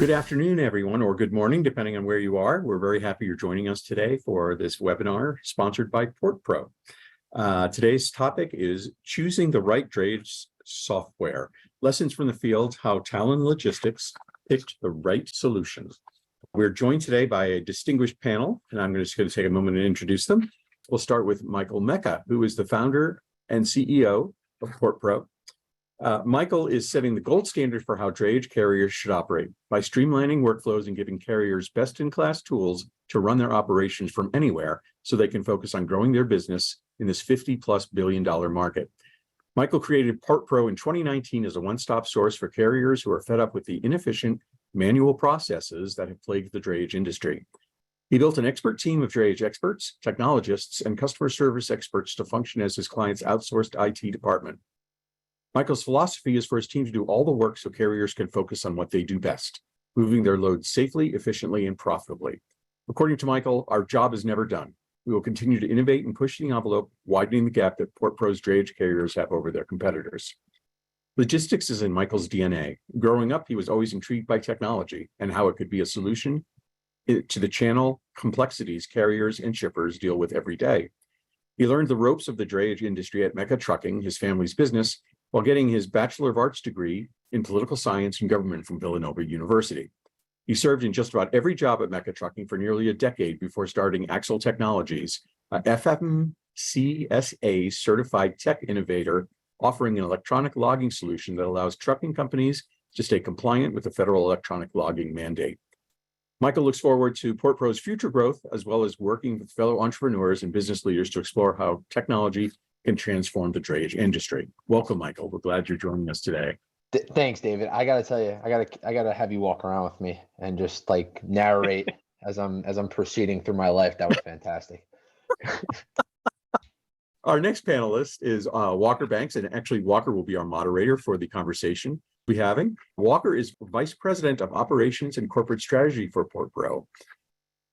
Good afternoon, everyone, or good morning, depending on where you are. We're very happy you're joining us today for this webinar sponsored by PortPro. Today's topic is choosing the right drayage software. Lessons from the field, how Talon Logistics picked the right solution. We're joined today by a distinguished panel, and I'm just going to take a moment to introduce them. We'll start with Michael Mecca, who is the founder and CEO of PortPro. Michael is setting the gold standard for how drayage carriers should operate by streamlining workflows and giving carriers best-in-class tools to run their operations from anywhere so they can focus on growing their business in this $50+ billion market. Michael created PortPro in 2019 as a one-stop source for carriers who are fed up with the inefficient manual processes that have plagued the drayage industry. He built an expert team of drayage experts, technologists, and customer service experts to function as his client's outsourced IT department. Michael's philosophy is for his team to do all the work so carriers can focus on what they do best, moving their loads safely, efficiently, and profitably. According to Michael, our job is never done. We will continue to innovate and push the envelope, widening the gap that PortPro's drayage carriers have over their competitors. Logistics is in Michael's DNA. Growing up, he was always intrigued by technology and how it could be a solution to the channel complexities carriers and shippers deal with every day. He learned the ropes of the drayage industry at Mecca Trucking, his family's business, while getting his Bachelor of Arts degree in political science and government from Villanova University. He served in just about every job at Mecca Trucking for nearly a decade before starting Axle Technologies, a FMCSA certified tech innovator offering an electronic logging solution that allows trucking companies to stay compliant with the federal electronic logging mandate. Michael looks forward to PortPro's future growth, as well as working with fellow entrepreneurs and business leaders to explore how technology can transform the drayage industry. Welcome, Michael. We're glad you're joining us today. Thanks, David. I gotta tell you, I gotta have you walk around with me and just like narrate as I'm proceeding through my life. That was fantastic. Our next panelist is Walker Banks, and actually Walker will be our moderator for the conversation we're having. Walker is Vice President of Operations and Corporate Strategy for PortPro.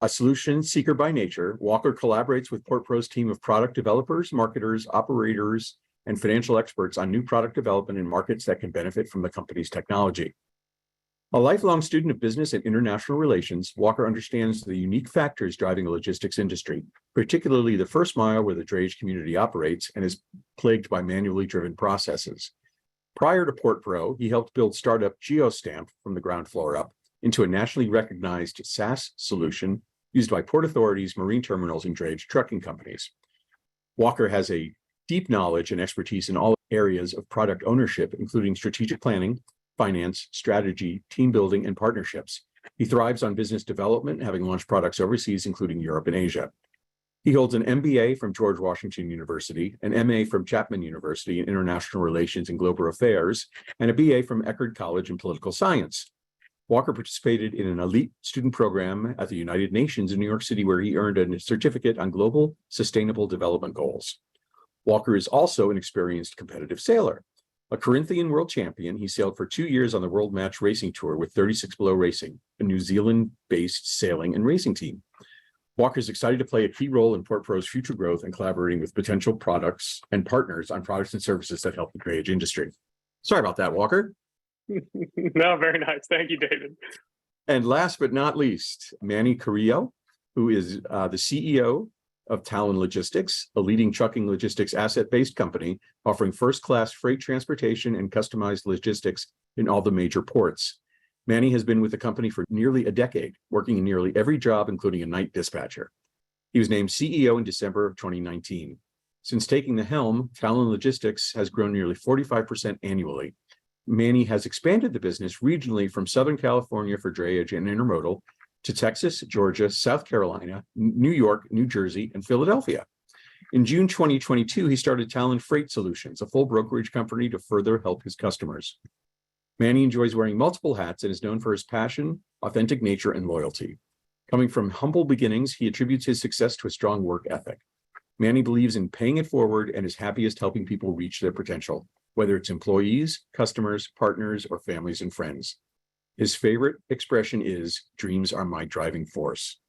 A solution seeker by nature, Walker collaborates with PortPro's team of product developers, marketers, operators, and financial experts on new product development in markets that can benefit from the company's technology. A lifelong student of business and international relations, Walker understands the unique factors driving the logistics industry, particularly the first mile where the drayage community operates and is plagued by manually driven processes. Prior to PortPro, he helped build startup GeoStamp from the ground floor up into a nationally recognized SaaS solution used by port authorities, marine terminals, and drayage trucking companies. Walker has a deep knowledge and expertise in all areas of product ownership, including strategic planning, finance, strategy, team building, and partnerships. He thrives on business development, having launched products overseas, including Europe and Asia. He holds an MBA from George Washington University, an MA from Chapman University in International Relations and Global Affairs, and a BA from Eckerd College in Political Science. Walker participated in an elite student program at the United Nations in New York City, where he earned a certificate on global sustainable development goals. Walker is also an experienced competitive sailor. A Corinthian world champion, he sailed for 2 years on the World Match Racing Tour with 36 Below Racing, a New Zealand-based sailing and racing team. Walker is excited to play a key role in PortPro's future growth and collaborating with potential products and partners on products and services that help the drayage industry. Sorry about that, Walker. No, very nice. Thank you, David. And last but not least, Manny Carrillo, who is the CEO of Talon Logistics, a leading trucking logistics asset-based company offering first-class freight transportation and customized logistics in all the major ports. Manny has been with the company for nearly a decade, working in nearly every job, including a night dispatcher. He was named CEO in December of 2019. Since taking the helm, Talon Logistics has grown nearly 45% annually. Manny has expanded the business regionally from Southern California for drayage and intermodal to Texas, Georgia, South Carolina, New York, New Jersey, and Philadelphia. In June 2022, he started Talon Freight Solutions, a full brokerage company to further help his customers. Manny enjoys wearing multiple hats and is known for his passion, authentic nature, and loyalty. Coming from humble beginnings, he attributes his success to a strong work ethic. Manny believes in paying it forward and is happiest helping people reach their potential, whether it's employees, customers, partners, or families and friends. His favorite expression is, "Dreams are my driving force."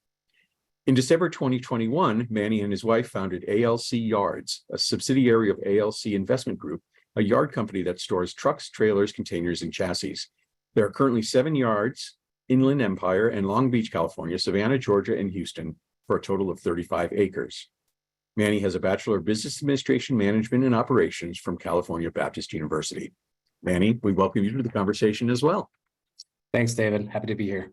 In December 2021, Manny and his wife founded ALC Yards, a subsidiary of ALC Investment Group, a yard company that stores trucks, trailers, containers, and chassis. There are currently 7 yards Inland Empire, and Long Beach, California, Savannah, Georgia, and Houston, for a total of 35 acres. Manny has a Bachelor of Business Administration, Management, and Operations from California Baptist University. Manny, we welcome you to the conversation as well. Thanks, David. Happy to be here.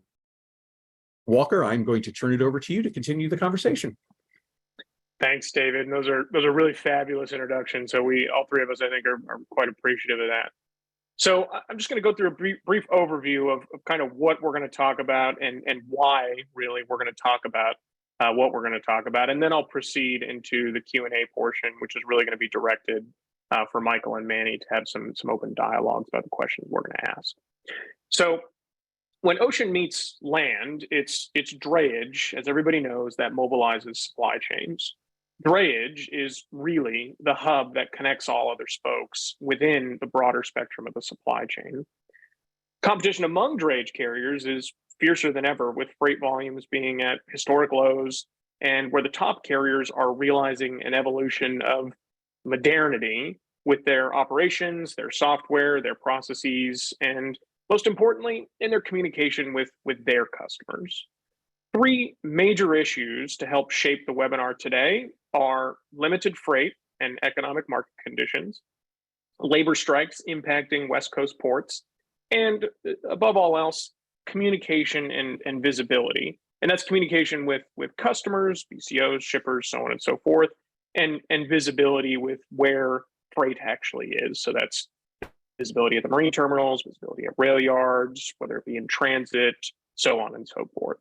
Walker, I'm going to turn it over to you to continue the conversation. Thanks, David. And those are really fabulous introductions. So all three of us, I think, are quite appreciative of that. So I'm just going to go through a brief overview of kind of what we're going to talk about and why really we're going to talk about what we're going to talk about. And then I'll proceed into the Q&A portion, which is really going to be directed for Michael and Manny to have some open dialogues about the questions we're going to ask. So when ocean meets land, it's drayage, as everybody knows, that mobilizes supply chains. Drayage is really the hub that connects all other spokes within the broader spectrum of the supply chain. Competition among drayage carriers is fiercer than ever, with freight volumes being at historic lows, and where the top carriers are realizing an evolution of modernity with their operations, their software, their processes, and most importantly, in their communication with their customers. Three major issues to help shape the webinar today are limited freight and economic market conditions, labor strikes impacting West Coast ports, and above all else, communication and visibility. And that's communication with customers, BCOs, shippers, so on and so forth, and visibility with where freight actually is. So that's visibility at the marine terminals, visibility at rail yards, whether it be in transit, so on and so forth.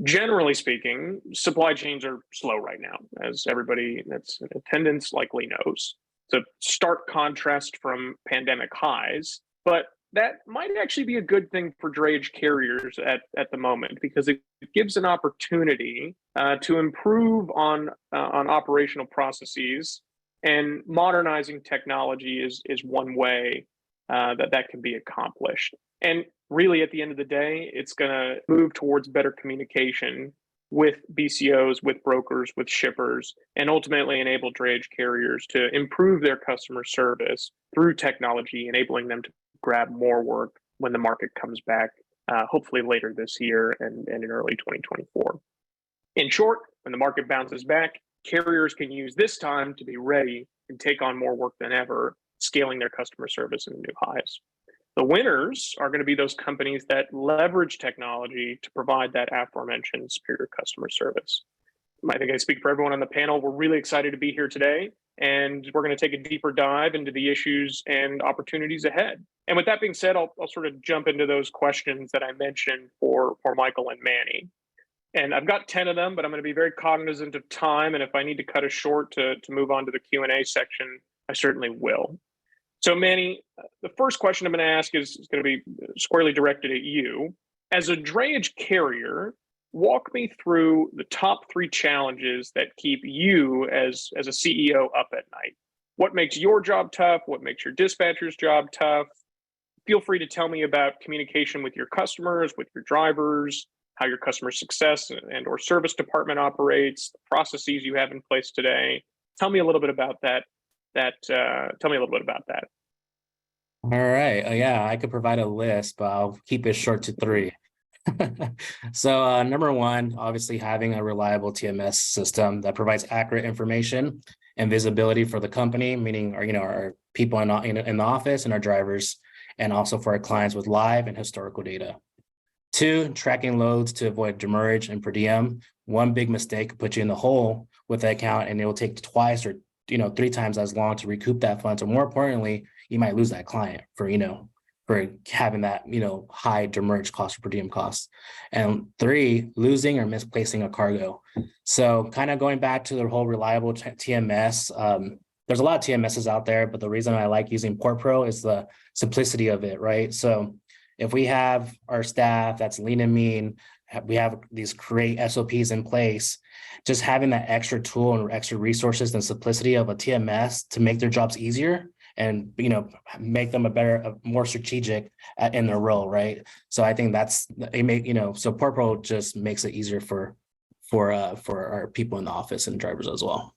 Generally speaking, supply chains are slow right now, as everybody that's in attendance likely knows. It's a stark contrast from pandemic highs, but that might actually be a good thing for drayage carriers at the moment, because it gives an opportunity to improve on operational processes, and modernizing technology is one way that can be accomplished. And really, at the end of the day, it's going to move towards better communication with BCOs, with brokers, with shippers, and ultimately enable drayage carriers to improve their customer service through technology, enabling them to grab more work when the market comes back, hopefully later this year and in early 2024. In short, when the market bounces back, carriers can use this time to be ready and take on more work than ever, scaling their customer service into new highs. The winners are going to be those companies that leverage technology to provide that aforementioned superior customer service. I think I speak for everyone on the panel. We're really excited to be here today, and we're going to take a deeper dive into the issues and opportunities ahead. And with that being said, I'll sort of jump into those questions that I mentioned for Michael and Manny. And I've got 10 of them, but I'm going to be very cognizant of time. And if I need to cut it short to move on to the Q&A section, I certainly will. So Manny, the first question I'm going to ask is going to be squarely directed at you. As a drayage carrier, walk me through the top 3 challenges that keep you as a CEO up at night. What makes your job tough? What makes your dispatcher's job tough? Feel free to tell me about communication with your customers, with your drivers, how your customer success and or service department operates, the processes you have in place today. Tell me a little bit about that. Tell me a little bit about that. All right. Yeah, I could provide a list, but I'll keep it short to 3. So number 1, obviously having a reliable TMS system that provides accurate information and visibility for the company, meaning our people in the office and our drivers, and also for our clients with live and historical data. 2, tracking loads to avoid demurrage and per diem. One big mistake could put you in the hole with the account, and it will take twice or 3 times as long to recoup that fund. So more importantly, you might lose that client for having that high demurrage cost or per diem costs. And 3, losing or misplacing a cargo. So kind of going back to the whole reliable TMS, there's a lot of TMSs out there, but the reason I like using PortPro is the simplicity of it, right? So if we have our staff that's lean and mean, we have these great SOPs in place, just having that extra tool and extra resources and simplicity of a TMS to make their jobs easier and make them more strategic in their role, right? So I think so PortPro just makes it easier for our people in the office and drivers as well.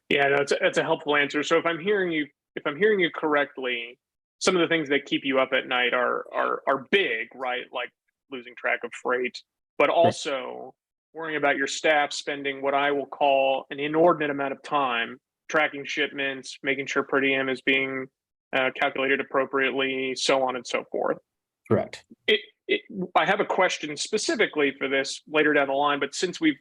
Yeah, no, it's a helpful answer. So if I'm hearing you correctly, some of the things that keep you up at night are big, right? losing track of freight, but also worrying about your staff spending what I will call an inordinate amount of time tracking shipments, making sure per diem is being calculated appropriately, so on and so forth. Correct. I have a question specifically for this later down the line, but since we've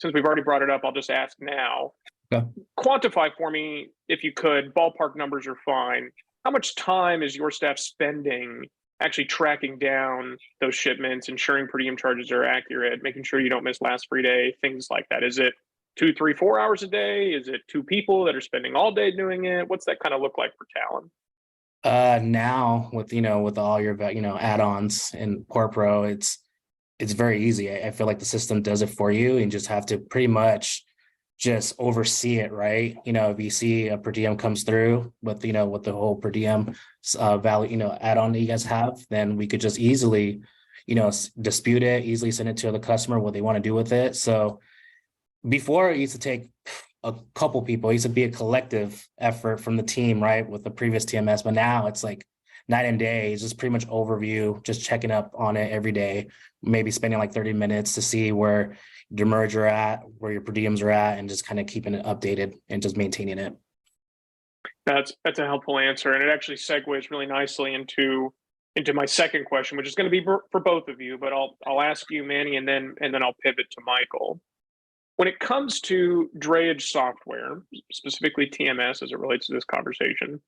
already brought it up, I'll just ask now. Okay. Quantify for me, if you could, ballpark numbers are fine. How much time is your staff spending actually tracking down those shipments, ensuring per diem charges are accurate, making sure you don't miss last free day, things like that? Is it 2, 3, 4 hours a day? Is it 2 people that are spending all day doing it? What's that kind of look like for Talon? Now with with all your add-ons in Port Pro, it's very easy. I feel like the system does it for you, and just have to pretty much just oversee it, right? If you see a per diem comes through with with the whole per diem value add-on that you guys have, then we could just easily dispute it, easily send it to the customer what they want to do with it. So before, it used to take a couple people. It used to be a collective effort from the team, right, with the previous TMS. But now it's like night and day. It's just pretty much overview, just checking up on it every day, maybe spending like 30 minutes to see where your merge are at, where your per diems are at, and just kind of keeping it updated and just maintaining it. That's a helpful answer, and it actually segues really nicely into my second question, which is going to be for both of you. But I'll ask you, Manny, and then I'll pivot to Michael. When it comes to drayage software, specifically TMS as it relates to this conversation,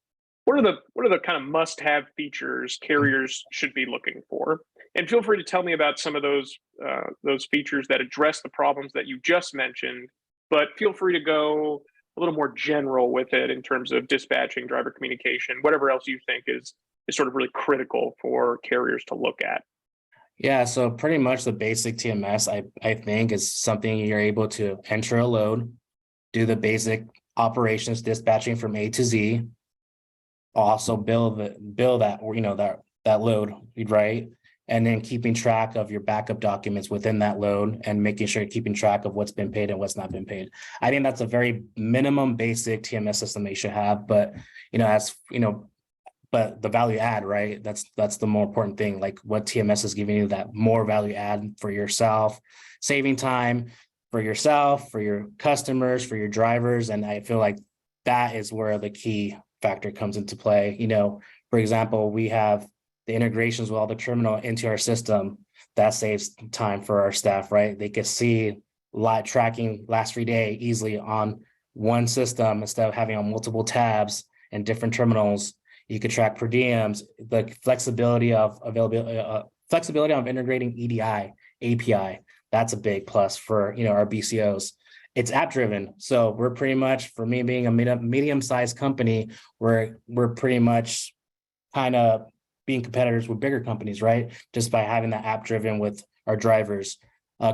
what are the kind of must-have features carriers should be looking for? And feel free to tell me about some of those features that address the problems that you just mentioned, but feel free to go a little more general with it in terms of dispatching, driver communication, whatever else you think is sort of really critical for carriers to look at. Yeah, so pretty much the basic TMS, I think, is something you're able to enter a load, do the basic operations dispatching from A to Z, also bill that load, right? And then keeping track of your backup documents within that load, and making sure you're keeping track of what's been paid and what's not been paid. I think that's a very minimum basic TMS system they should have. But but the value add, right? That's the more important thing. Like, what TMS is giving you that more value add for yourself, saving time for yourself, for your customers, for your drivers. And I feel like that is where the key factor comes into play. For example, we have the integrations with all the terminal into our system. That saves time for our staff, right? They can see live tracking last free day easily on one system instead of having on multiple tabs and different terminals. You could track per diems, the flexibility of flexibility of integrating EDI API. That's a big plus for our BCOs. It's app driven, so we're pretty much, for me being a medium-sized company, we're pretty much kind of being competitors with bigger companies, right? Just by having that app driven with our drivers,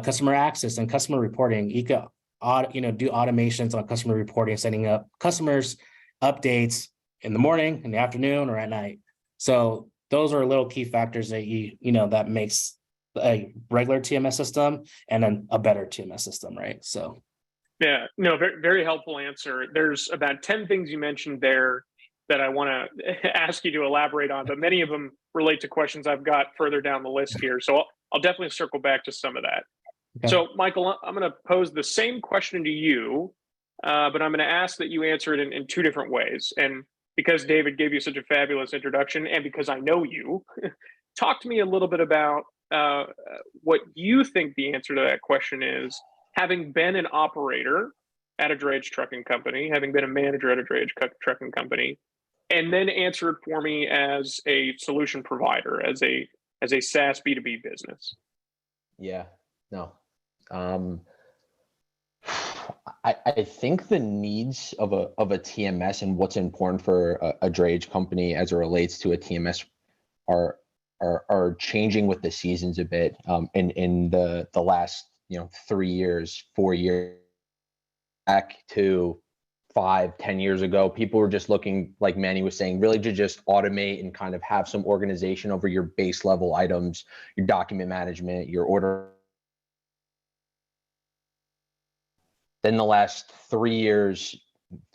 customer access and customer reporting. You could do automations on customer reporting, setting up customers updates in the morning, in the afternoon, or at night. So those are little key factors that that makes a regular TMS system and then a better TMS system, right? So yeah, no, very, very helpful answer. There's about 10 things you mentioned there that I want to ask you to elaborate on, but many of them relate to questions I've got further down the list here. So I'll definitely circle back to some of that. Okay. So Michael, I'm going to pose the same question to you, but I'm going to ask that you answer it in 2 different ways. And because David gave you such a fabulous introduction, and because I know you, talk to me a little bit about what you think the answer to that question is, having been an operator at a drayage trucking company, having been a manager at a drayage trucking company, and then answer it for me as a solution provider, as a SaaS B2B business. Yeah, no. I think the needs of a TMS and what's important for a drayage company as it relates to a TMS are changing with the seasons a bit. In the last 3 years, 4 years, back to 5, 10 years ago, people were just looking, like Manny was saying, really to just automate and kind of have some organization over your base level items, your document management, your order. Then the last 3 years,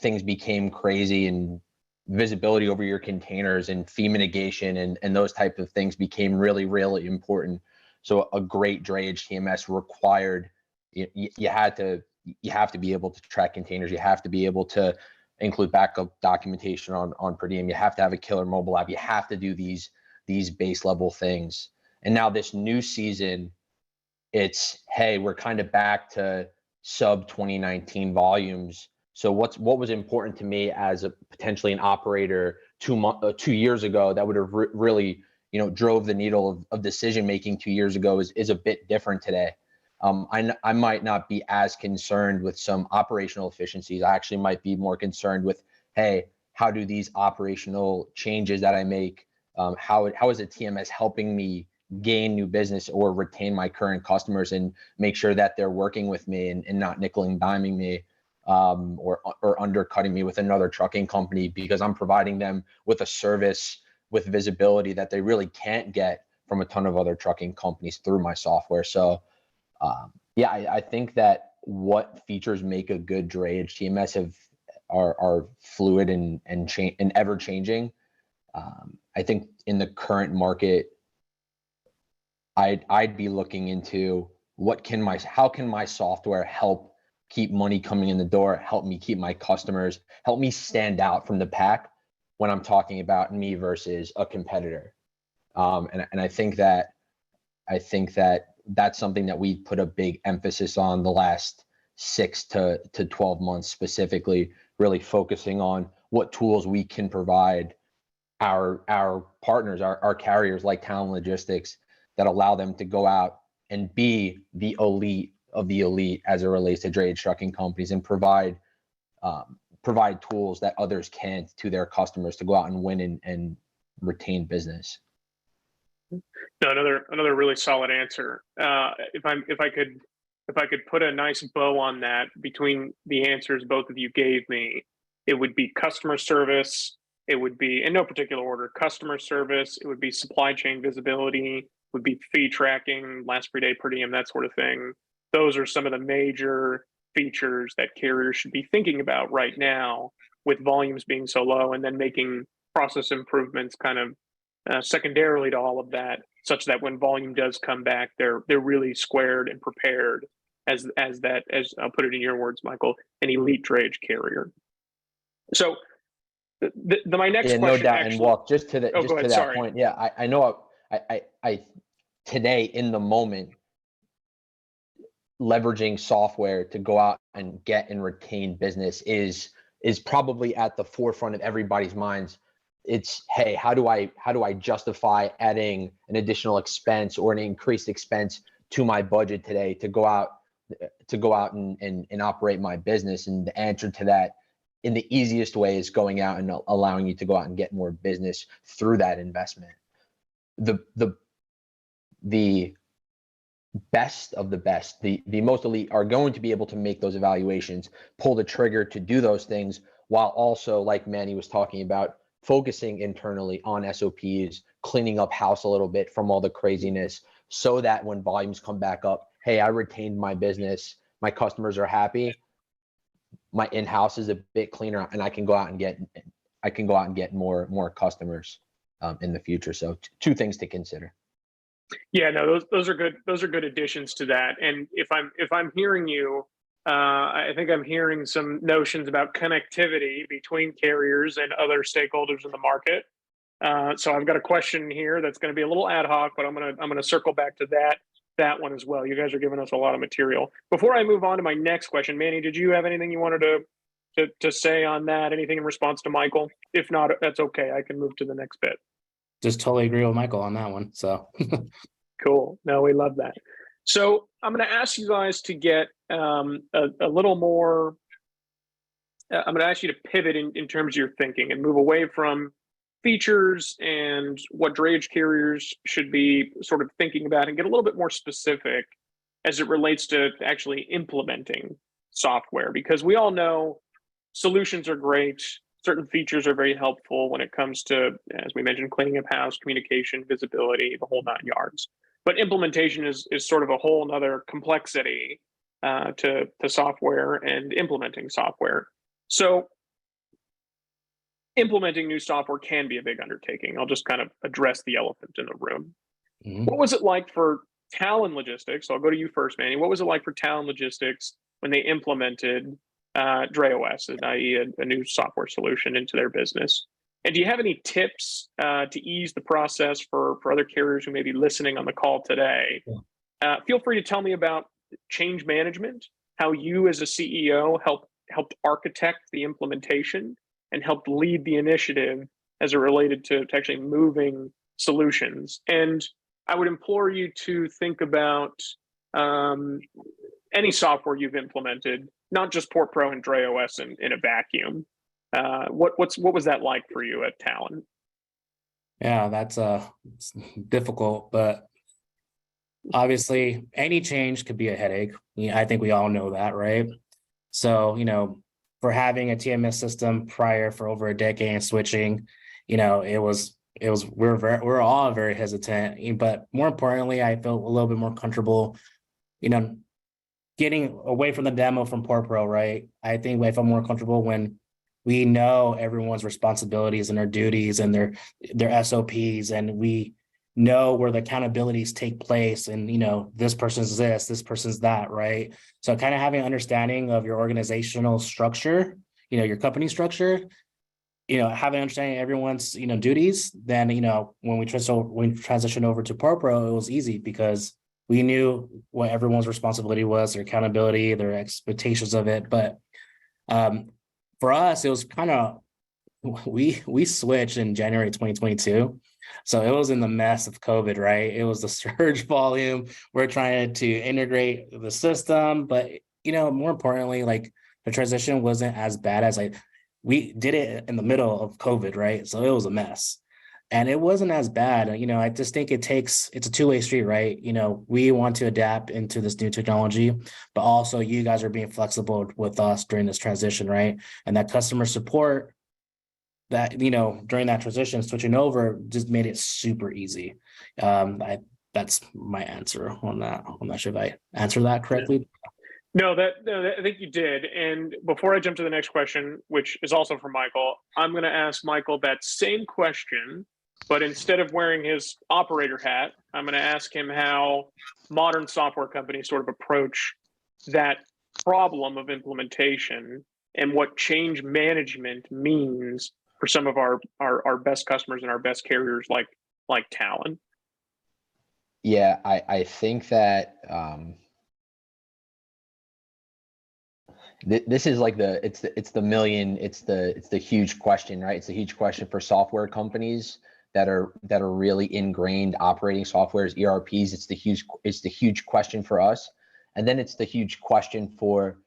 things became crazy, and visibility over your containers and fee mitigation and those type of things became really, really important. So a great drayage TMS required, you have to be able to track containers. You have to be able to include backup documentation on per diem. You have to have a killer mobile app. You have to do these base level things. And now this new season, it's, hey, we're kind of back to sub 2019 volumes. So what was important to me as a potentially an operator 2 years ago that would have really, drove the needle of decision making 2 years ago is a bit different today. I might not be as concerned with some operational efficiencies. I actually might be more concerned with, hey, how do these operational changes that I make, how is a TMS helping me gain new business or retain my current customers and make sure that they're working with me and not nickel and diming me, or undercutting me with another trucking company because I'm providing them with a service with visibility that they really can't get from a ton of other trucking companies through my software. So I think that what features make a good drayage TMS are fluid and ever changing. I think in the current market, I'd be looking into how can my software help keep money coming in the door, help me keep my customers, help me stand out from the pack when I'm talking about me versus a competitor. And I think that that's something that we put a big emphasis on the last 6 to 12 months, specifically really focusing on what tools we can provide our partners, our carriers like Talon Logistics, that allow them to go out and be the elite of the elite as it relates to drayage trucking companies and provide tools that others can't to their customers to go out and win and retain business. No, another really solid answer. If I could put a nice bow on that between the answers both of you gave me, it would be customer service. It would be, in no particular order, customer service. It would be supply chain visibility. Would be fee tracking, last free day per diem, that sort of thing. Those are some of the major features that carriers should be thinking about right now, with volumes being so low, and then making process improvements kind of secondarily to all of that, such that when volume does come back, they're really squared and prepared as I'll put it in your words, Michael, an elite drayage carrier. So my next question, no doubt, actually, and walk just to that sorry. point. Yeah, I know. I today in the moment, leveraging software to go out and get and retain business is probably at the forefront of everybody's minds. It's, hey, how do I justify adding an additional expense or an increased expense to my budget today to go out and operate my business? And the answer to that, in the easiest way, is going out and allowing you to go out and get more business through that investment. The best of the best, the most elite, are going to be able to make those evaluations, pull the trigger to do those things, while also, like Manny was talking about, focusing internally on SOPs, cleaning up house a little bit from all the craziness, so that when volumes come back up, hey, I retained my business, my customers are happy, my in-house is a bit cleaner, and I can go out and get more customers in the future. So two things to consider. Yeah, no, those are good. Those are good additions to that. And if I'm hearing you, I think I'm hearing some notions about connectivity between carriers and other stakeholders in the market. So I've got a question here that's going to be a little ad hoc, but I'm gonna circle back to that one as well. You guys are giving us a lot of material. Before I move on to my next question, Manny, did you have anything you wanted to say on that? Anything in response to Michael? If not, that's okay. I can move to the next bit. Just totally agree with Michael on that one. So cool. No, we love that. So I'm going to ask you guys to get a little more. I'm going to ask you to pivot in terms of your thinking and move away from features and what drayage carriers should be sort of thinking about, and get a little bit more specific as it relates to actually implementing software, because we all know solutions are great. Certain features are very helpful when it comes to, as we mentioned, cleaning up house, communication, visibility, the whole 9 yards. But implementation is sort of a whole nother complexity to software and implementing software. So implementing new software can be a big undertaking. I'll just kind of address the elephant in the room. Mm-hmm. What was it like for Talon Logistics, so I'll go to you first, Manny. What was it like for Talon Logistics when they implemented DrayOS, i.e. a new software solution into their business? And do you have any tips to ease the process for other carriers who may be listening on the call today? Feel free to tell me about change management, how you as a CEO helped architect the implementation and helped lead the initiative as it related to actually moving solutions. And I would implore you to think about any software you've implemented, not just PortPro and DrayOS in a vacuum. What was that like for you at Talon? Yeah, that's it's difficult, but obviously any change could be a headache. Yeah, I think we all know that, right? So, for having a TMS system prior for over a decade and switching, we're all very hesitant, but more importantly, I felt a little bit more comfortable, getting away from the demo from PortPro, right? I think I felt more comfortable when we know everyone's responsibilities and their duties and their SOPs, and we know where the accountabilities take place, and this person's this person's that, right? So kind of having an understanding of your organizational structure, your company structure, having an understanding of everyone's duties. Then when we transitioned over to PortPro, it was easy because we knew what everyone's responsibility was, their accountability, their expectations of it. But for us, it was kind of, we switched in January 2022. So it was in the mess of COVID, right? It was the surge volume. We're trying to integrate the system, but more importantly, like the transition wasn't as bad as we did it in the middle of COVID, right? So it was a mess. And it wasn't as bad. I just think it's a two-way street, right? We want to adapt into this new technology, but also you guys are being flexible with us during this transition, right? And that customer support that, during that transition, switching over just made it super easy. That's my answer on that. I'm not sure if I answered that correctly. No, I think you did. And before I jump to the next question, which is also from Michael, I'm going to ask Michael that same question, but instead of wearing his operator hat, I'm going to ask him how modern software companies sort of approach that problem of implementation and what change management means for some of our best customers and our best carriers like Talon. Yeah, I think that this is like it's the huge question, right? It's a huge question for software companies that are really ingrained operating softwares, ERPs. It's the huge question for us. And then it's the huge question for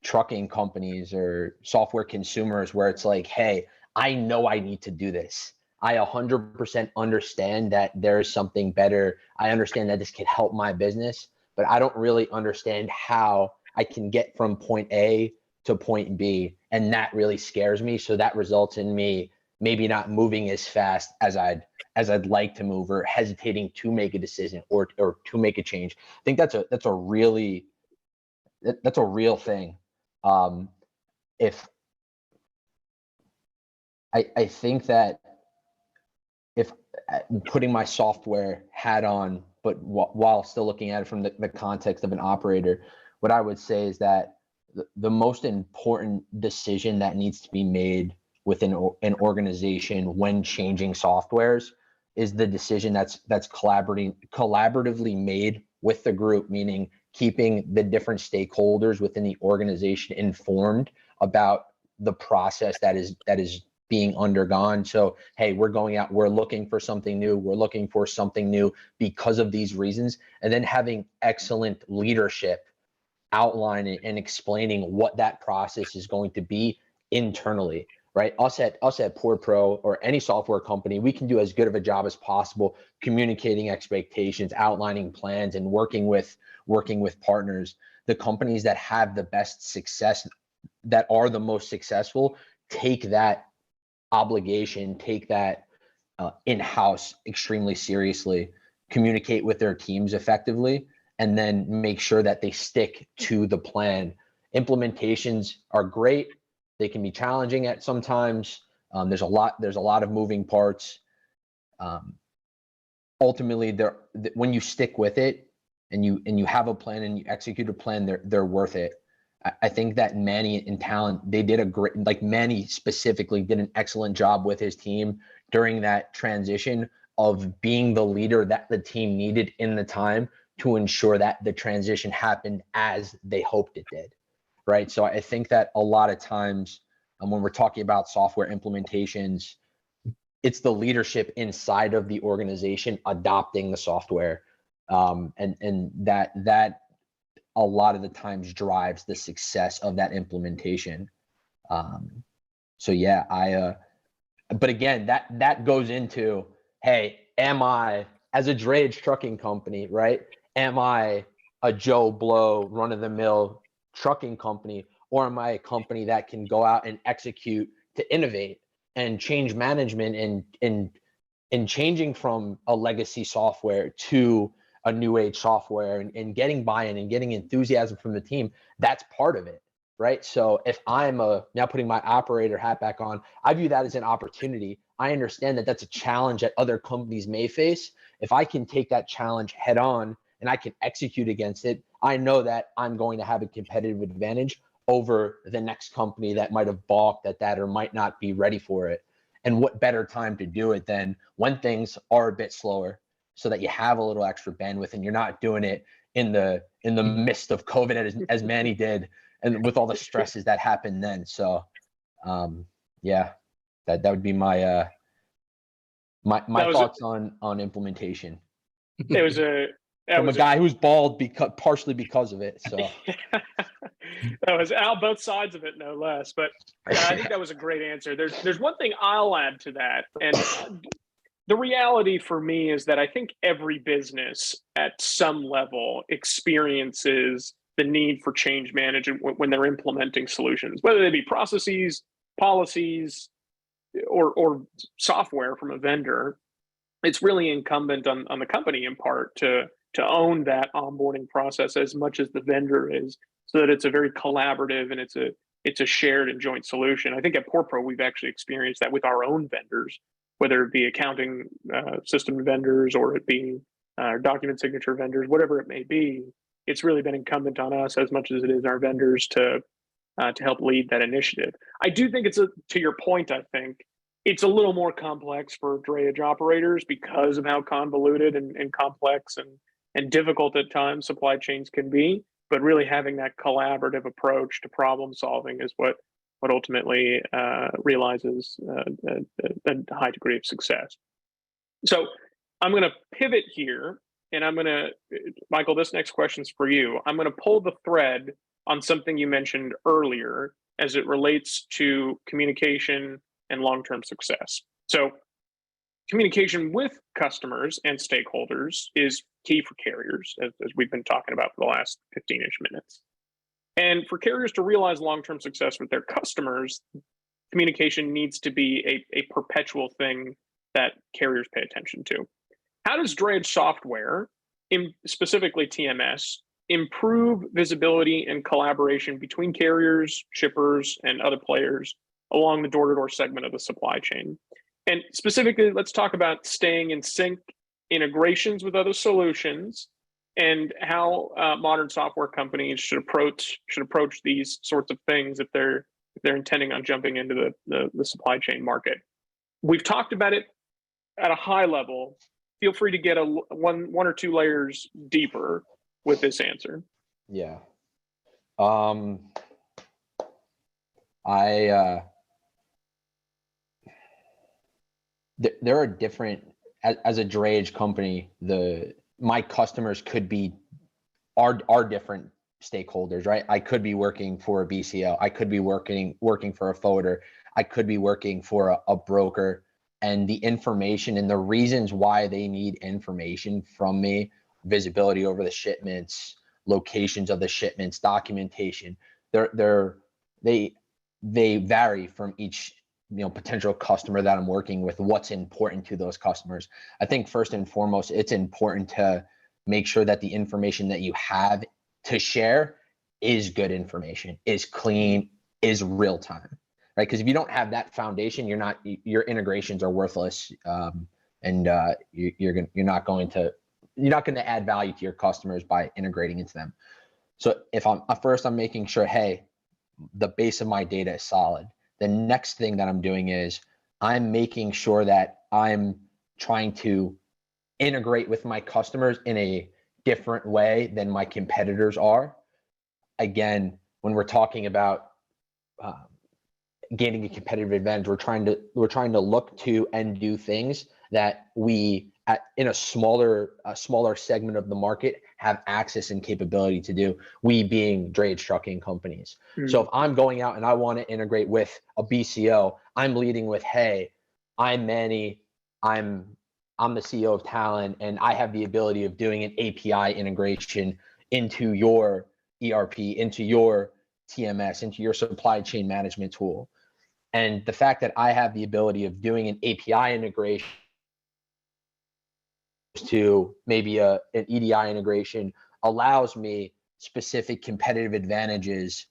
trucking companies or software consumers, where it's like, hey, I know I need to do this. I 100% understand that there is something better. I understand that this could help my business, but I don't really understand how I can get from point A to point B. And that really scares me. So that results in me maybe not moving as fast as I'd like to move, or hesitating to make a decision or to make a change. I think that's a real thing. If I think that if putting my software hat on, but while still looking at it from the context of an operator, what I would say is that the most important decision that needs to be made within an organization when changing softwares is the decision that's collaboratively made with the group, meaning keeping the different stakeholders within the organization informed about the process that is being undergone. So, hey, we're going out, we're looking for something new, because of these reasons, and then having excellent leadership outlining and explaining what that process is going to be internally, right? Us at PortPro or any software company, we can do as good of a job as possible communicating expectations, outlining plans, and working with partners. The companies that have the best success, that are the most successful, take that obligation, take that in-house extremely seriously, communicate with their teams effectively, and then make sure that they stick to the plan. Implementations are great. They can be challenging at sometimes. There's a lot of moving parts. Ultimately, when you stick with it, and you have a plan and you execute a plan, they're worth it. I think that Manny and Talon, they did a great, like Manny specifically did an excellent job with his team during that transition of being the leader that the team needed in the time to ensure that the transition happened as they hoped it did, right? So I think that a lot of times when we're talking about software implementations, it's the leadership inside of the organization adopting the software, and that a lot of the times drives the success of that implementation. So yeah, but again, that goes into, hey, am I, as a drayage trucking company, right? Am I a Joe Blow run-of-the-mill trucking company, or am I a company that can go out and execute to innovate and change management and changing from a legacy software to a new age software and getting buy-in and getting enthusiasm from the team? That's part of it, right? So if I'm now putting my operator hat back on, I view that as an opportunity. I understand that that's a challenge that other companies may face. If I can take that challenge head on and I can execute against it, I know that I'm going to have a competitive advantage over the next company that might have balked at that or might not be ready for it. And what better time to do it than when things are a bit slower, so that you have a little extra bandwidth and you're not doing it in the midst of COVID as Manny did, and with all the stresses that happened then. So yeah, that would be my thoughts on implementation. It was from a guy who's bald partially because of it. So that was out both sides of it, no less. But I think that was a great answer. There's one thing I'll add to that, and the reality for me is that I think every business at some level experiences the need for change management when they're implementing solutions, whether they be processes, policies, or software from a vendor. It's really incumbent on the company in part to own that onboarding process as much as the vendor is, so that it's a very collaborative and it's a shared and joint solution. I think at PortPro we've actually experienced that with our own vendors, whether it be accounting system vendors or it be document signature vendors, whatever it may be. It's really been incumbent on us as much as it is our vendors to help lead that initiative. I do think to your point, I think it's a little more complex for drayage operators because of how convoluted and complex and difficult at times supply chains can be. But really having that collaborative approach to problem solving is what ultimately realizes a high degree of success. So I'm going to pivot here, and Michael, this next question's for you. I'm going to pull the thread on something you mentioned earlier as it relates to communication and long-term success. So communication with customers and stakeholders is key for carriers, as we've been talking about for the last 15-ish minutes. And for carriers to realize long-term success with their customers, communication needs to be a perpetual thing that carriers pay attention to. How does drayage software, specifically TMS, improve visibility and collaboration between carriers, shippers, and other players along the door-to-door segment of the supply chain? And specifically, let's talk about staying in sync, integrations with other solutions, and how modern software companies should approach these sorts of things if they're intending on jumping into the supply chain market. We've talked about it at a high level. Feel free to get one or two layers deeper with this answer. Yeah. There are different, as a drayage company, my customers are different stakeholders, right? I could be working for a BCO. I could be working for a forwarder. I could be working for a broker, and the information and the reasons why they need information from me, visibility over the shipments, locations of the shipments, documentation, they vary from each potential customer that I'm working with, what's important to those customers. I think first and foremost, it's important to make sure that the information that you have to share is good information, is clean, is real time, right? Because if you don't have that foundation, your integrations are worthless, and you're not going to to add value to your customers by integrating into them. So if I'm making sure, hey, the base of my data is solid. The next thing that I'm doing is I'm making sure that I'm trying to integrate with my customers in a different way than my competitors are. Again, when we're talking about gaining a competitive advantage, we're trying to look to and do things that we in a smaller segment of the market have access and capability to do. We being drayage trucking companies. So if I'm going out and I want to integrate with a BCO, I'm leading with, hey, I'm Manny, I'm the CEO of Talon, and I have the ability of doing an API integration into your ERP, into your TMS, into your supply chain management tool. And the fact that I have the ability of doing an API integration to maybe an EDI integration allows me specific competitive advantages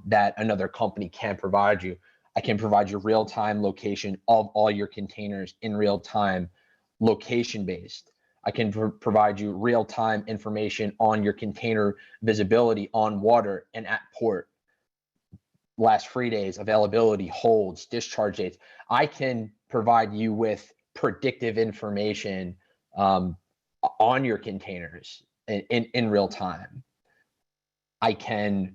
that another company can't provide you. I can provide you real-time location of all your containers in real time, location-based. I can provide you real-time information on your container visibility on water and at port. Last free days, availability, holds, discharge dates. I can provide you with predictive information on your containers in real time. I can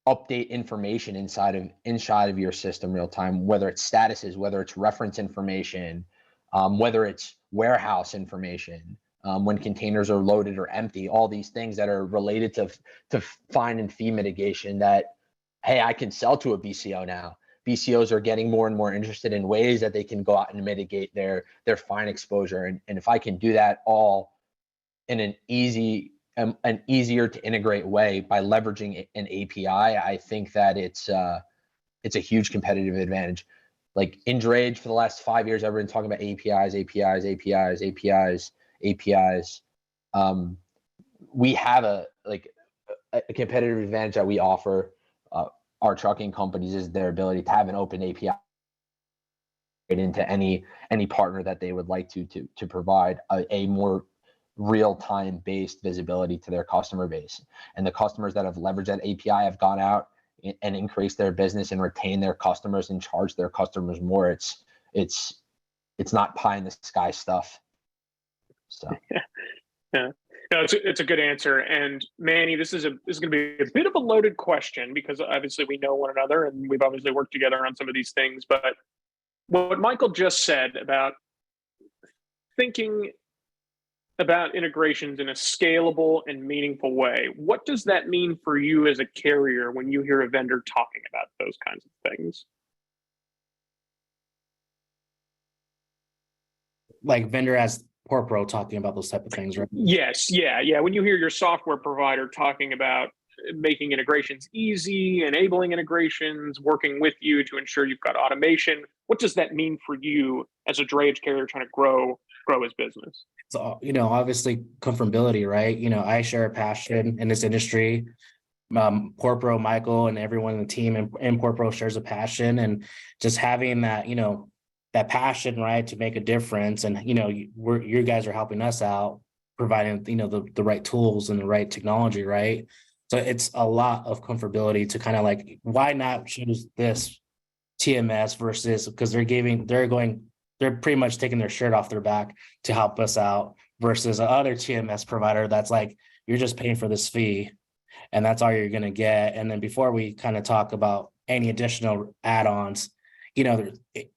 update information inside of your system real time, whether it's statuses, whether it's reference information, whether it's warehouse information, when containers are loaded or empty, all these things that are related to fine and fee mitigation that, hey, I can sell to a BCO now. BCOs are getting more and more interested in ways that they can go out and mitigate their fine exposure. And if I can do that all in an easier to integrate way by leveraging an API, I think that it's a huge competitive advantage. Like in Drayage for the last 5 years, I've been talking about APIs. We have a competitive advantage that we offer our trucking companies is their ability to have an open API into any partner that they would like to provide a more real-time based visibility to their customer base. And the customers that have leveraged that API have gone out and increased their business and retained their customers and charged their customers more. It's not pie in the sky stuff. So yeah. No, it's a good answer. And Manny, this is going to be a bit of a loaded question because obviously we know one another and we've obviously worked together on some of these things. But what Michael just said about thinking about integrations in a scalable and meaningful way, what does that mean for you as a carrier when you hear a vendor talking about those kinds of things? Like vendor as Pro talking about those type of things, right? Yes, yeah. When you hear your software provider talking about making integrations easy, enabling integrations, working with you to ensure you've got automation, what does that mean for you as a drayage carrier trying to grow his business? So, obviously comfortability, right? I share a passion in this industry. Porpro, Michael, and everyone in the team in Porpro shares a passion, and just having that, that passion, right, to make a difference. And, you guys are helping us out, providing, the right tools and the right technology, right? So it's a lot of comfortability to kind of like, why not choose this TMS versus, because they're pretty much taking their shirt off their back to help us out versus other TMS provider that's like, you're just paying for this fee and that's all you're going to get. And then before we kind of talk about any additional add-ons,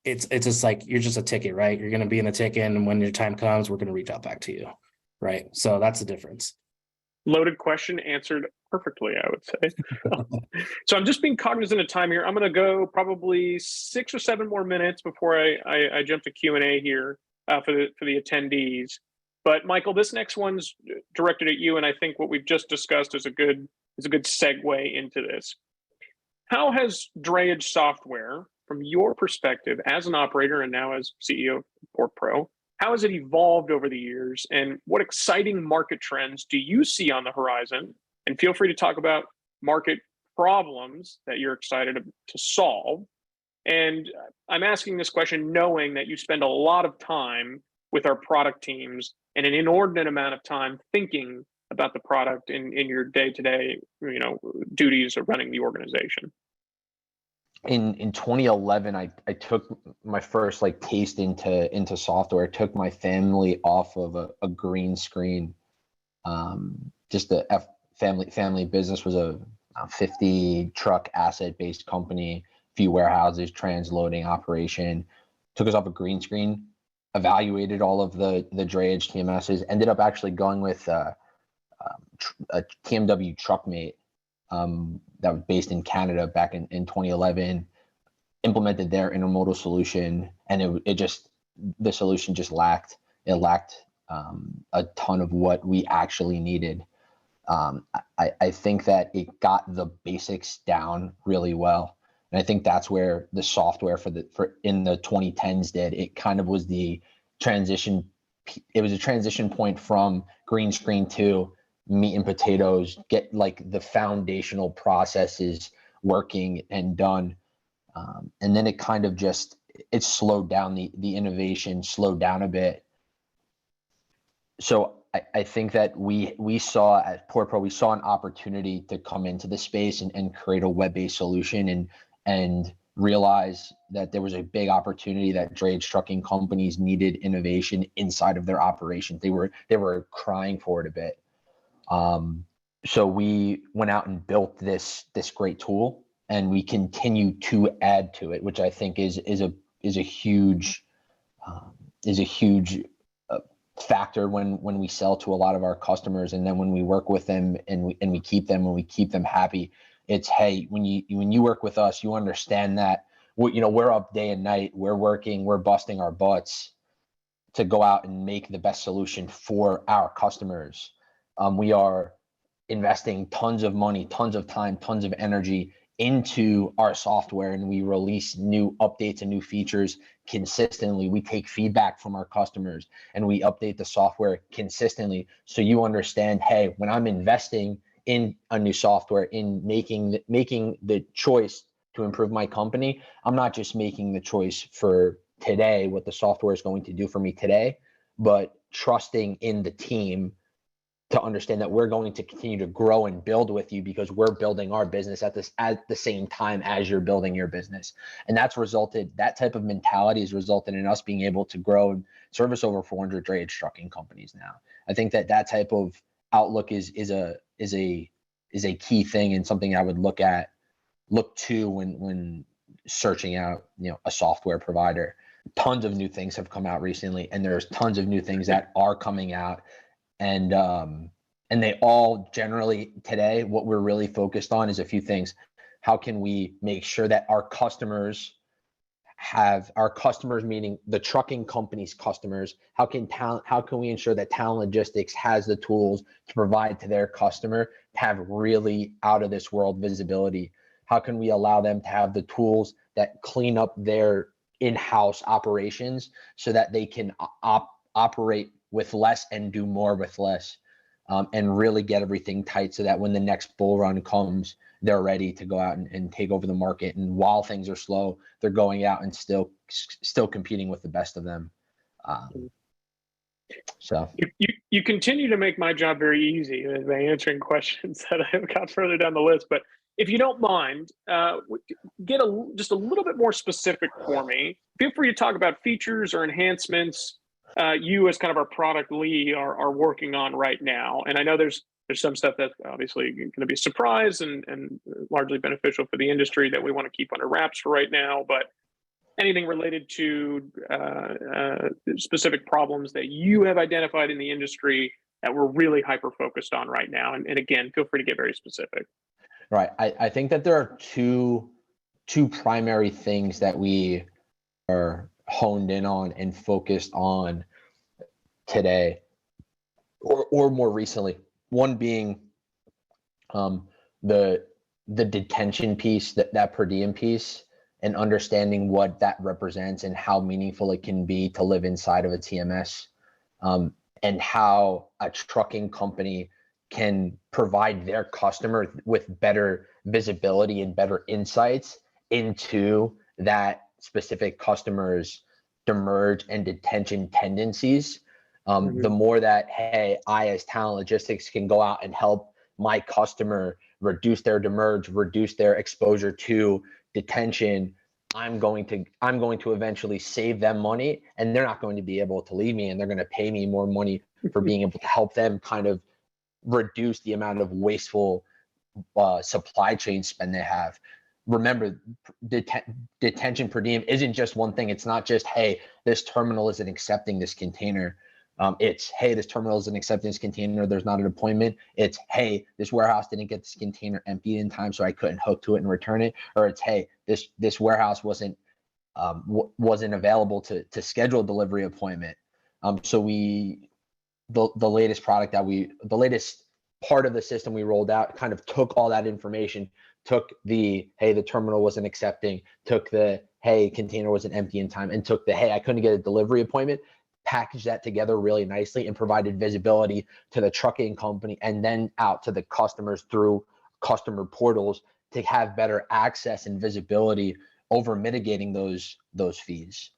it's just like, you're just a ticket, right? You're going to be in the ticket, and when your time comes, we're going to reach out back to you, right? So that's the difference. Loaded question, answered perfectly, I would say. So I'm just being cognizant of time here. I'm going to go probably 6 or 7 more minutes before I jump to Q&A here for the attendees. But Michael, this next one's directed at you, and I think what we've just discussed is a good segue into this. How has drayage software, from your perspective as an operator and now as CEO of Portpro, how has it evolved over the years, and what exciting market trends do you see on the horizon? And feel free to talk about market problems that you're excited to solve. And I'm asking this question knowing that you spend a lot of time with our product teams and an inordinate amount of time thinking about the product in your day-to-day, duties of running the organization. In 2011, I took my first like taste into software. I took my family off of a green screen. Just a family business, was a 50 truck asset based company, few warehouses, transloading operation. Took us off a green screen, evaluated all of the drayage TMSs, ended up actually going with a TMW Truckmate that was based in Canada back in 2011, implemented their intermodal solution, and the solution just lacked a ton of what we actually needed. I think that it got the basics down really well. And I think that's where the software for in the 2010s did. It kind of was the transition. It was a transition point from green screen to meat and potatoes, get like the foundational processes working and done. And then it kind of it slowed down, the innovation slowed down a bit. So I think that we saw at PortPro, we saw an opportunity to come into the space and create a web-based solution and realize that there was a big opportunity that drayage trucking companies needed innovation inside of their operations. They were crying for it a bit. So we went out and built this great tool, and we continue to add to it, which I think is a huge factor when we sell to a lot of our customers, and then when we work with them and we keep them happy. It's, hey, when you work with us, you understand that we're up day and night, we're working, we're busting our butts to go out and make the best solution for our customers. We are investing tons of money, tons of time, tons of energy into our software, and we release new updates and new features consistently. We take feedback from our customers and we update the software consistently. So you understand, hey, when I'm investing in a new software, in making the choice to improve my company, I'm not just making the choice for today, what the software is going to do for me today, but trusting in the team to understand that we're going to continue to grow and build with you, because we're building our business at the same time as you're building your business. And that type of mentality has resulted in us being able to grow and service over 400 drayage trucking companies now. I think that type of outlook is a key thing, and something I would look to when searching out, a software provider. Tons of new things have come out recently, and there's tons of new things that are coming out. And they all generally today, what we're really focused on is a few things. How can we make sure that our customers, meaning the trucking company's customers, how can we ensure that Talon Logistics has the tools to provide to their customer to have really out of this world visibility? How can we allow them to have the tools that clean up their in-house operations so that they can operate with less and do more with less, and really get everything tight so that when the next bull run comes, they're ready to go out and take over the market. And while things are slow, they're going out and still competing with the best of them. So you continue to make my job very easy by answering questions that I've got further down the list. But if you don't mind, get just a little bit more specific for me. Feel free to talk about features or enhancements you, as kind of our product lead, are working on right now. And I know there's some stuff that's obviously going to be a surprise and largely beneficial for the industry that we want to keep under wraps for right now. But anything related to specific problems that you have identified in the industry that we're really hyper focused on right now. And again, feel free to get very specific. Right. I think that there are two primary things that we are honed in on and focused on today, or more recently. One being the detention piece, that per diem piece, and understanding what that represents and how meaningful it can be to live inside of a TMS, and how a trucking company can provide their customer with better visibility and better insights into that specific customer's demurrage and detention tendencies. The more that, hey, I as Talon Logistics can go out and help my customer reduce their demurrage, reduce their exposure to detention, I'm going to eventually save them money, and they're not going to be able to leave me, and they're going to pay me more money for being able to help them kind of reduce the amount of wasteful supply chain spend they have. Remember, detention per diem isn't just one thing. It's not just, hey, this terminal isn't accepting this container. It's, hey, this terminal isn't accepting this container. There's not an appointment. It's, hey, this warehouse didn't get this container emptied in time, so I couldn't hook to it and return it. Or it's, hey, this warehouse wasn't available to schedule a delivery appointment. So the latest latest part of the system we rolled out kind of took all that information, took the, hey, the terminal wasn't accepting, took the, hey, container wasn't empty in time, and took the, hey, I couldn't get a delivery appointment, packaged that together really nicely and provided visibility to the trucking company and then out to the customers through customer portals to have better access and visibility over mitigating those fees.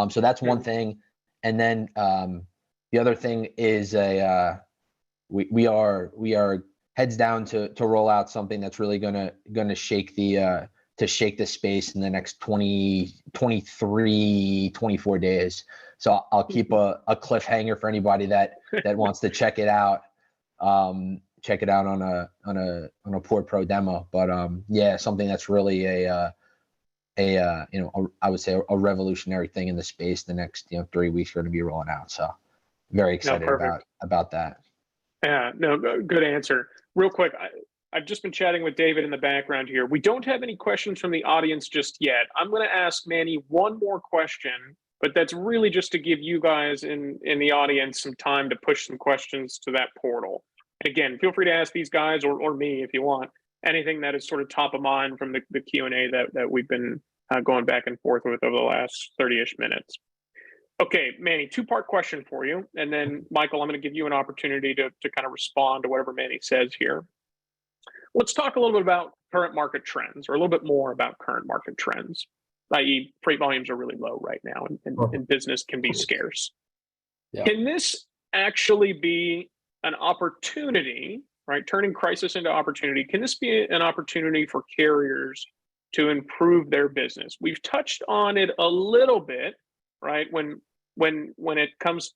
So that's one thing. And then the other thing is we are heads down to roll out something that's really gonna shake the space in the next 24 days. So I'll keep a cliffhanger for anybody that wants to check it out. Check it out on a Port Pro demo. But yeah, something that's really I would say a revolutionary thing in the space. The next 3 weeks we're going to be rolling out. So very excited about that. Yeah, no, good answer. Real quick, I've just been chatting with David in the background here. We don't have any questions from the audience just yet. I'm going to ask Manny one more question, but that's really just to give you guys in the audience some time to push some questions to that portal. And again, feel free to ask these guys or me if you want anything that is sort of top of mind from the Q&A that we've been going back and forth with over the last 30-ish minutes. Okay, Manny, two-part question for you. And then, Michael, I'm going to give you an opportunity to kind of respond to whatever Manny says here. Let's talk a little bit about current market trends, or a little bit more about current market trends, i.e. freight volumes are really low right now and business can be scarce. Yeah. Can this actually be an opportunity, right? Turning crisis into opportunity. Can this be an opportunity for carriers to improve their business? We've touched on it a little bit, right? When it comes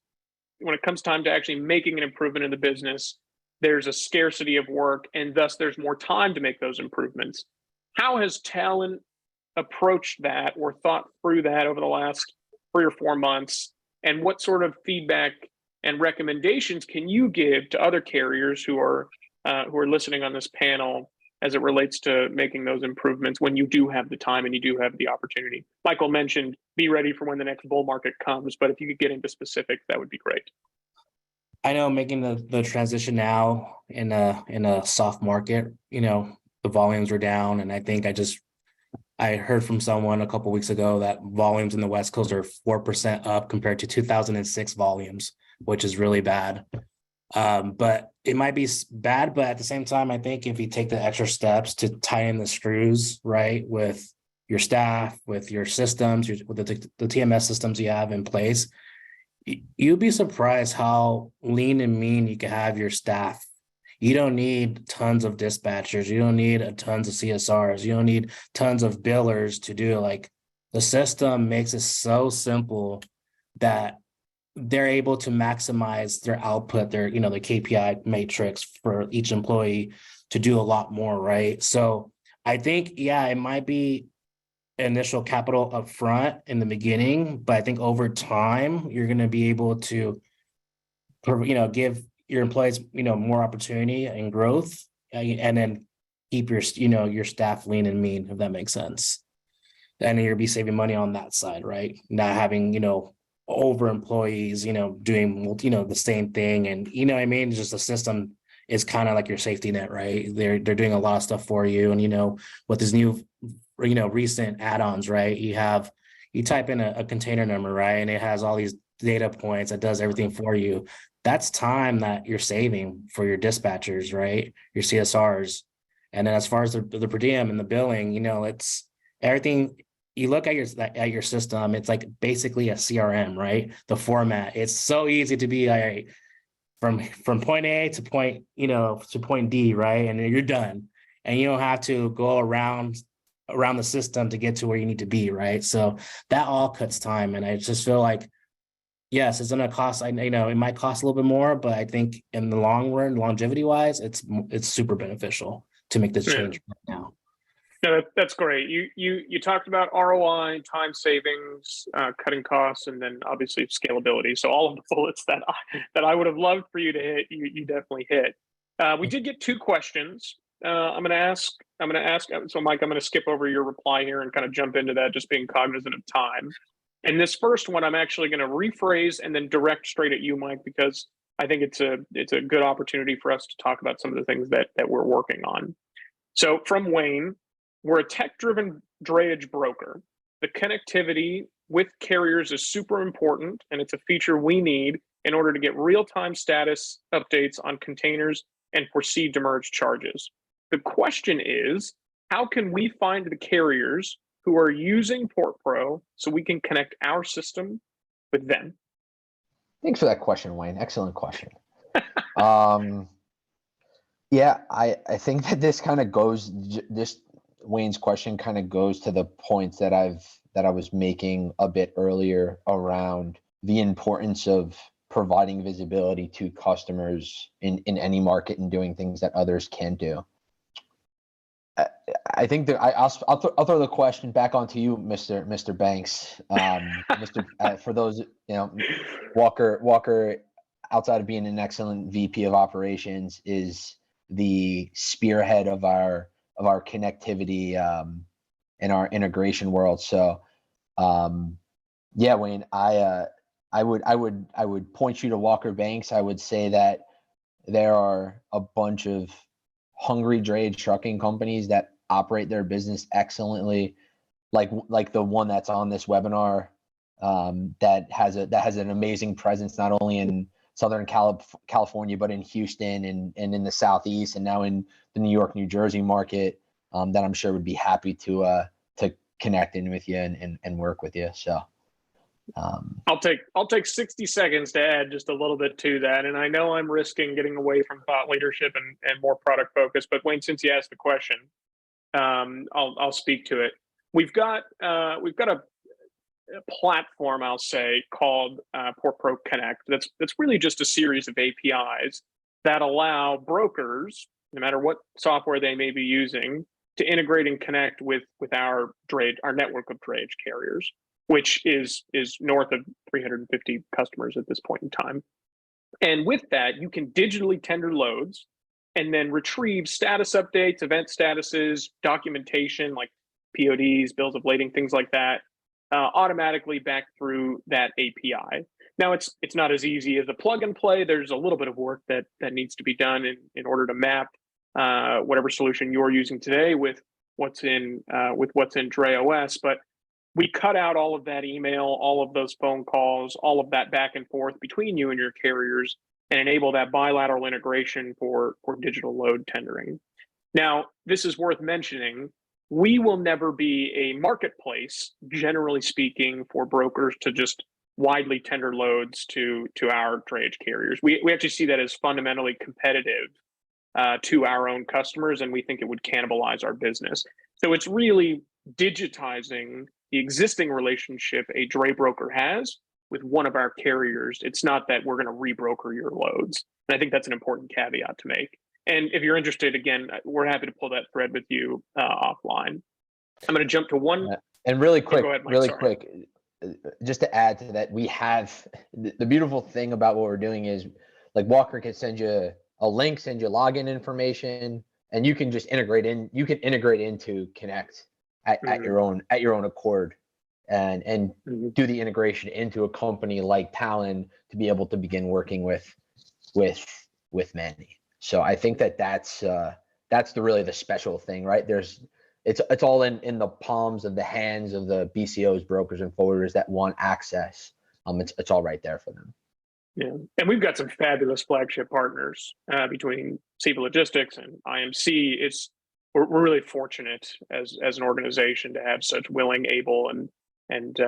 time to actually making an improvement in the business, there's a scarcity of work, and thus there's more time to make those improvements. How has Talon approached that or thought through that over the last 3 or 4 months? And what sort of feedback and recommendations can you give to other carriers who are listening on this panel as it relates to making those improvements when you do have the time and you do have the opportunity? Michael mentioned be ready for when the next bull market comes, but if you could get into specifics, that would be great. I know making the transition now in a soft market, the volumes are down, and I think I heard from someone a couple of weeks ago that volumes in the West Coast are 4% up compared to 2006 volumes, which is really bad. But it might be bad, but at the same time, I think if you take the extra steps to tie in the screws, right, with your staff, with your systems, with the TMS systems you have in place, you'd be surprised how lean and mean you can have your staff. You don't need tons of dispatchers. You don't need tons of CSRs. You don't need tons of billers to do it. Like, the system makes it so simple that they're able to maximize their output, their the KPI matrix for each employee to do a lot more, right? So I think, yeah, it might be initial capital up front in the beginning, but I think over time you're going to be able to give your employees more opportunity and growth, and then keep your staff lean and mean, if that makes sense. And you'll be saving money on that side, right? Not having over employees doing the same thing, and what I mean, just the system is kind of like your safety net, right? They're doing a lot of stuff for you, and with this new recent add-ons, right? You type in a container number, right, and it has all these data points that does everything for you. That's time that you're saving for your dispatchers, right? Your CSRs. And then as far as the per diem and the billing, it's everything you look at your system, it's like basically a CRM, right? The format, it's so easy to be like from point A to point, to point D, right? And then you're done. And you don't have to go around the system to get to where you need to be, right? So that all cuts time. And I just feel like, yes, it's gonna cost, it might cost a little bit more, but I think in the long run, longevity wise, it's super beneficial to make this change right now. No, that's great. You talked about ROI, time savings, cutting costs, and then obviously scalability. So all of the bullets that I would have loved for you to hit, you definitely hit. We did get two questions. I'm going to ask. So Mike, I'm going to skip over your reply here and kind of jump into that, just being cognizant of time. And this first one, I'm actually going to rephrase and then direct straight at you, Mike, because I think it's a good opportunity for us to talk about some of the things that we're working on. So from Wayne. We're a tech-driven drayage broker. The connectivity with carriers is super important, and it's a feature we need in order to get real-time status updates on containers and perceived demurrage charges. The question is, how can we find the carriers who are using PortPro so we can connect our system with them? Thanks for that question, Wayne. Excellent question. Yeah, I think that this kind of goes, Wayne's question kind of goes to the points that I was making a bit earlier around the importance of providing visibility to customers in any market and doing things that others can't do. I think that I'll throw the question back onto you, Mr. Banks. For those, Walker, outside of being an excellent VP of operations, is the spearhead of our connectivity in our integration world. So yeah, Wayne, I would point you to Walker Banks. I would say that there are a bunch of hungry drayage trucking companies that operate their business excellently, like the one that's on this webinar, that has an amazing presence not only in Southern California, but in Houston and in the Southeast, and now in the New York, New Jersey market, that I'm sure would be happy to connect in with you and work with you. So I'll take 60 seconds to add just a little bit to that. And I know I'm risking getting away from thought leadership and more product focus, but Wayne, since you asked the question, I'll speak to it. We've got a platform, I'll say, called PortPro Connect. That's really just a series of APIs that allow brokers, no matter what software they may be using, to integrate and connect with our network of drayage carriers, which is north of 350 customers at this point in time. And with that, you can digitally tender loads and then retrieve status updates, event statuses, documentation like PODs, bills of lading, things like that, automatically back through that API. Now, it's not as easy as a plug and play. There's a little bit of work that needs to be done in order to map whatever solution you're using today with what's in DrayOS. But we cut out all of that email, all of those phone calls, all of that back and forth between you and your carriers, and enable that bilateral integration for digital load tendering. Now, this is worth mentioning. We will never be a marketplace, generally speaking, for brokers to just widely tender loads to our drayage carriers. We actually see that as fundamentally competitive to our own customers, and we think it would cannibalize our business. So it's really digitizing the existing relationship a dray broker has with one of our carriers. It's not that we're going to rebroker your loads. And I think that's an important caveat to make. And if you're interested, again, we're happy to pull that thread with you offline. I'm going to jump to one. And really quick, ahead, Mike, quick, just to add to that, we have the beautiful thing about what we're doing is, like, Walker can send you a link, send you login information, and you can just integrate in. You can integrate into Connect at your own accord, and do the integration into a company like Talon to be able to begin working with many. So I think that's really the special thing, right? It's all in the palms of the hands of the BCOs, brokers, and forwarders that want access. It's all right there for them. Yeah, and we've got some fabulous flagship partners between CEVA Logistics and IMC. we're really fortunate as an organization to have such willing, able, and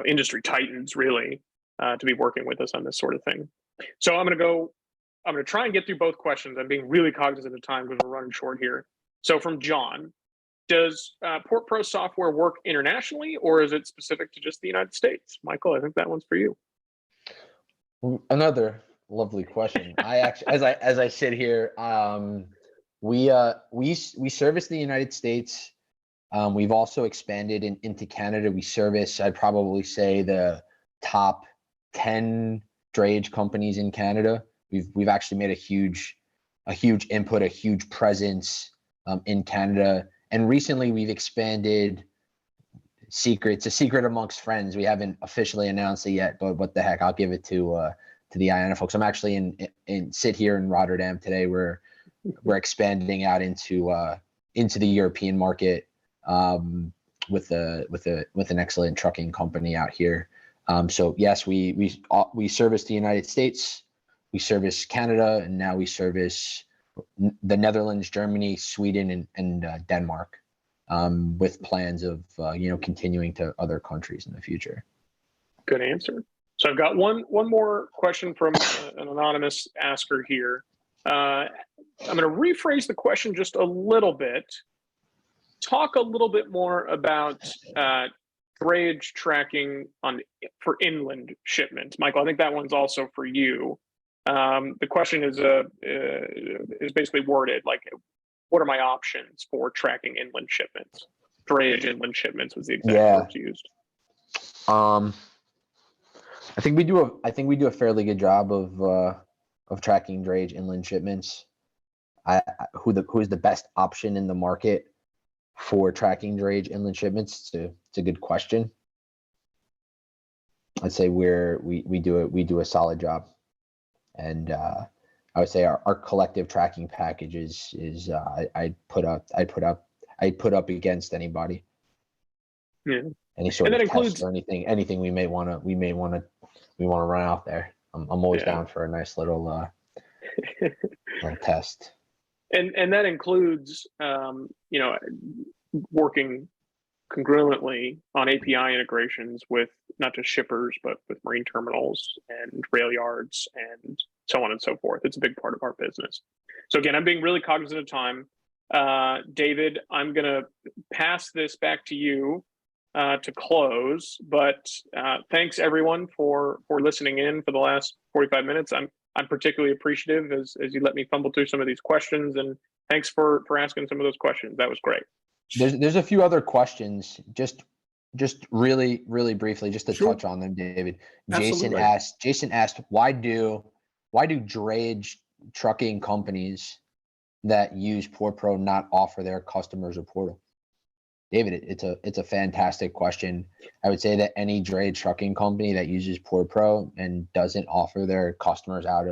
industry titans really to be working with us on this sort of thing. So I'm going to try and get through both questions. I'm being really cognizant of time because we're running short here. So from John, does PortPro software work internationally, or is it specific to just the United States? Michael, I think that one's for you. Another lovely question. I actually, as I sit here, we service the United States. We've also expanded into Canada. We service, I'd probably say, the top 10 drayage companies in Canada. We've actually made a huge input, a huge presence in Canada. And recently we've expanded. It's a secret amongst friends. We haven't officially announced it yet, but what the heck, I'll give it to the IANA folks. I'm actually sit here in Rotterdam today. We're expanding out into the European market with an excellent trucking company out here. So yes, we service the United States, we service Canada, and now we service the Netherlands, Germany, Sweden, and Denmark, with plans of continuing to other countries in the future. Good answer. So I've got one more question from an anonymous asker here. I'm going to rephrase the question just a little bit. Talk a little bit more about drayage tracking for inland shipments. Michael, I think that one's also for you. The question is basically worded like, what are my options for tracking inland shipments? Drayage inland shipments was the exact words used. I think we do a fairly good job of tracking drayage inland shipments. Who is the best option in the market for tracking drayage inland shipments? It's a good question. I'd say we do a solid job, and I would say our collective tracking package is I'd put up against anybody. Yeah. Any sort of test or anything we may want to run out there. I'm always down for a nice little test. And that includes working congruently on API integrations with not just shippers, but with marine terminals and rail yards and so on and so forth. It's a big part of our business. So again, I'm being really cognizant of time. David, I'm going to pass this back to you to close, but thanks everyone for listening in for the last 45 minutes. I'm particularly appreciative as you let me fumble through some of these questions, and thanks for asking some of those questions. That was great. There's a few other questions, just really briefly, just to touch on them, David. Absolutely. Jason asked, why do drayage trucking companies that use PortPro not offer their customers a portal? David, it's a fantastic question. I would say that any drayage trucking company that uses PortPro and doesn't offer their customers out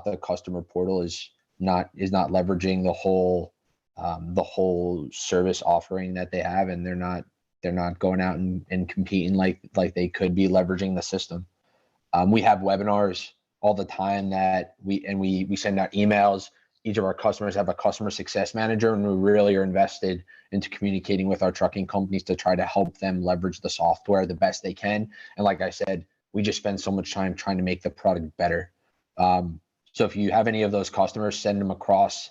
the customer portal is not leveraging the whole service offering that they have, and they're not going out and competing like they could be leveraging the system. We have webinars all the time that we send out emails. Each of our customers have a customer success manager, and we really are invested into communicating with our trucking companies to try to help them leverage the software the best they can. And like I said, we just spend so much time trying to make the product better. So if you have any of those customers, send them across,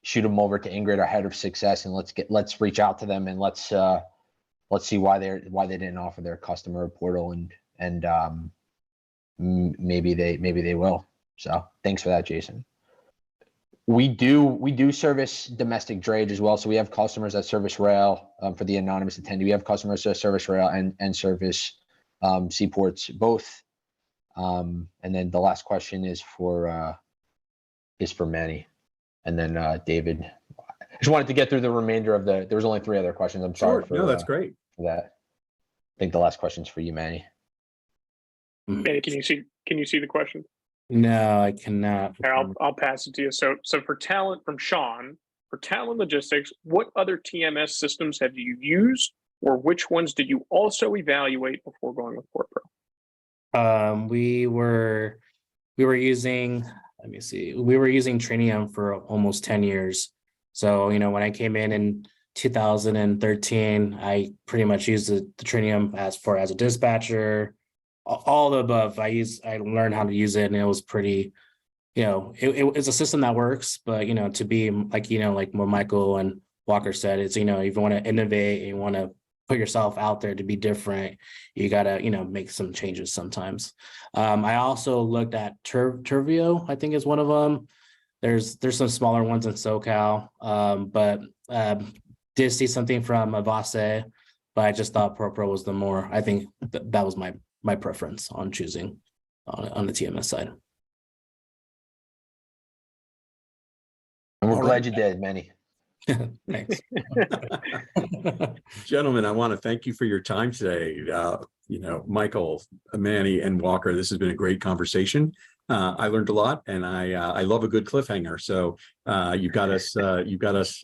shoot them over to Ingrid, our head of success, and let's reach out to them and let's see why they didn't offer their customer a portal, and maybe they will. So thanks for that, Jason. We do service domestic drayage as well. So we have customers that service rail. For the anonymous attendee, we have customers that service rail and service seaports both. And then the last question is for Manny, and then David. I just wanted to get through the remainder of there was only 3 other questions. I'm sorry no, that's great. For that. I think the last question's for you, Manny. Manny, can you see the question? No, I cannot. Here, I'll pass it to you. So for Talon, from Sean, for Talon Logistics, what other TMS systems have you used, or which ones did you also evaluate before going with PortPro? We were using, let me see, we were using Trinium for almost 10 years. So, when I came in 2013, I pretty much used the Trinium as a dispatcher, all the above. I learned how to use it, and it was pretty, it's a system that works, but, to be like, like what Michael and Walker said, it's, if you want to innovate and you want to put yourself out there to be different, you got to, make some changes sometimes. I also looked at Turvio, I think is one of them. There's some smaller ones in SoCal, but did see something from Avase, but I just thought PortPro was the more, I think that was my preference on choosing on the TMS side. And we're All glad right. you did, Manny. Thanks. Gentlemen, I want to thank you for your time today. Michael, Manny, and Walker, this has been a great conversation. I learned a lot, and I love a good cliffhanger. So you've got us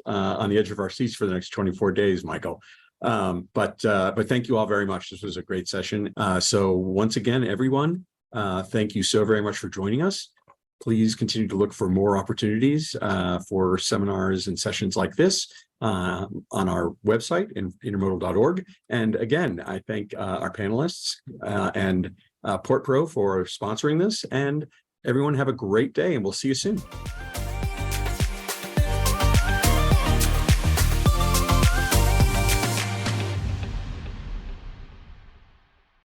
on the edge of our seats for the next 24 days, Michael. But thank you all very much. This was a great session. So once again, everyone, thank you so very much for joining us. Please continue to look for more opportunities for seminars and sessions like this on our website, intermodal.org. And again, I thank our panelists and PortPro for sponsoring this. And everyone have a great day, and we'll see you soon.